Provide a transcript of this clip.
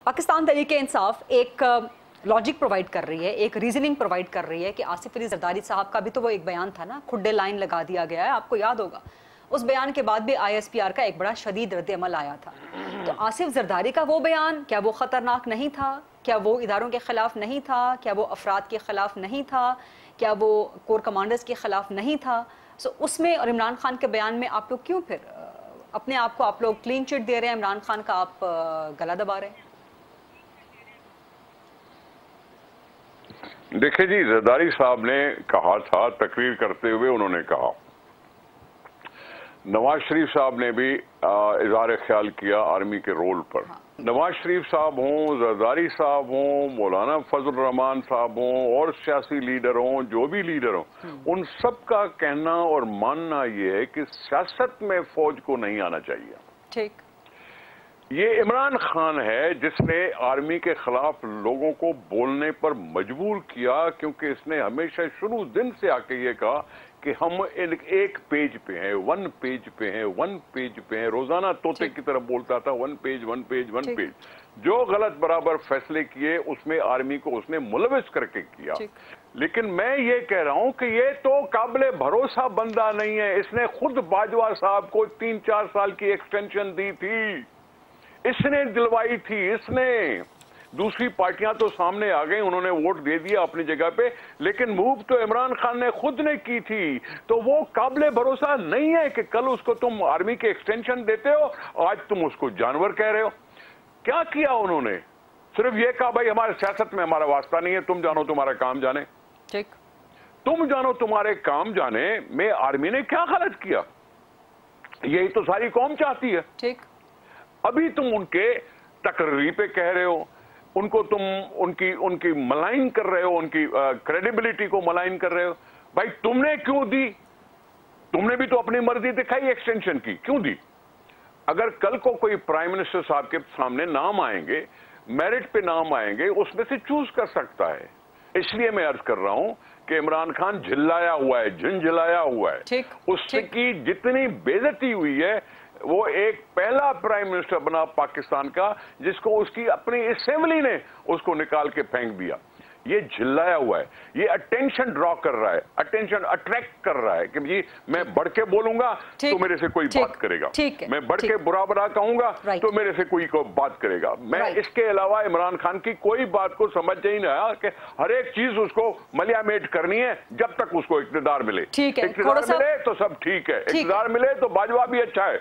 पाकिस्तान तहरीक-ए-इंसाफ एक logic provide कर रही है, एक रीजनिंग प्रोवाइड कर रही है कि आसिफ अली जरदारी साहब का भी तो वो एक बयान था ना, खुड्डे लाइन लगा दिया गया है, आपको याद होगा। उस बयान के बाद भी ISPR का एक बड़ा शदीद रद्द-ए-अमल आया था। तो आसिफ जरदारी का वो बयान, क्या वो ख़तरनाक नहीं था? क्या वो इदारों के ख़िलाफ़ नहीं था? क्या वो अफराद के ख़िलाफ़ नहीं था? क्या वो कोर कमांडर्स के ख़िलाफ़ नहीं था? उसमें और इमरान खान के बयान में आप लोग क्यों फिर अपने आप को आप लोग क्लीन चिट दे रहे हैं, इमरान खान का आप गला दबा रहे हैं? देखिए जी, जरदारी साहब ने कहा था, तकरीर करते हुए उन्होंने कहा, नवाज शरीफ साहब ने भी इज़हार ख्याल किया आर्मी के रोल पर। हाँ। नवाज शरीफ साहब हों, जरदारी साहब हों, मौलाना फजल रहमान साहब हों और सियासी लीडर हों, जो भी लीडर हों, उन सब का कहना और मानना ये है कि सियासत में फौज को नहीं आना चाहिए। ठीक। ये इमरान खान है जिसने आर्मी के खिलाफ लोगों को बोलने पर मजबूर किया, क्योंकि इसने हमेशा शुरू दिन से आके ये कहा कि हम एक पेज पे हैं, वन पेज पे हैं, वन पेज पे हैं। रोजाना तोते की तरफ बोलता था, one page one page one page. जो गलत बराबर फैसले किए उसमें आर्मी को उसने मुलविस करके किया। लेकिन मैं ये कह रहा हूं कि ये तो काबिल भरोसा बंदा नहीं है। इसने खुद बाजवा साहब को 3-4 साल की एक्सटेंशन दी थी, इसने दिलवाई थी। इसने दूसरी पार्टियां तो सामने आ गई, उन्होंने वोट दे दिया अपनी जगह पे, लेकिन मूव तो इमरान खान ने खुद ने की थी। तो वो काबिले भरोसा नहीं है कि कल उसको तुम आर्मी के एक्सटेंशन देते हो, आज तुम उसको जानवर कह रहे हो। क्या किया उन्होंने? सिर्फ ये कहा भाई हमारे सियासत में हमारा वास्ता नहीं है, तुम जानो तुम्हारा काम जाने। ठीक। तुम जानो तुम्हारे काम जाने में आर्मी ने क्या गलत किया? यही तो सारी कौम चाहती है। ठीक। अभी तुम उनके तकरीर पे कह रहे हो, उनको तुम उनकी मलाइन कर रहे हो, उनकी क्रेडिबिलिटी को मलाइन कर रहे हो। भाई तुमने क्यों दी? तुमने भी तो अपनी मर्जी दिखाई एक्सटेंशन की, क्यों दी? अगर कल को कोई प्राइम मिनिस्टर साहब के सामने नाम आएंगे, मेरिट पे नाम आएंगे, उसमें से चूज कर सकता है। इसलिए मैं अर्ज कर रहा हूं कि इमरान खान झिल्लाया हुआ है, झिंझिलाया हुआ है। उसकी जितनी बेइज्जती हुई है, वो एक पहला प्राइम मिनिस्टर बना पाकिस्तान का जिसको उसकी अपनी असेंबली ने उसको निकाल के फेंक दिया। ये झिल्लाया हुआ है, ये अटेंशन ड्रॉ कर रहा है, अटेंशन अट्रैक्ट कर रहा है कि जी मैं बढ़ के बोलूंगा तो मेरे से कोई बात करेगा, मैं बढ़ के बुरा बुरा कहूंगा तो मेरे से कोई को बात करेगा। मैं इसके अलावा इमरान खान की कोई बात को समझ ही नहीं आया कि हर एक चीज उसको मलियामेट करनी है जब तक उसको इक़्तिदार मिले। इक़्तिदार मिले तो सब ठीक है, इक़्तिदार मिले तो बाजवा भी अच्छा है।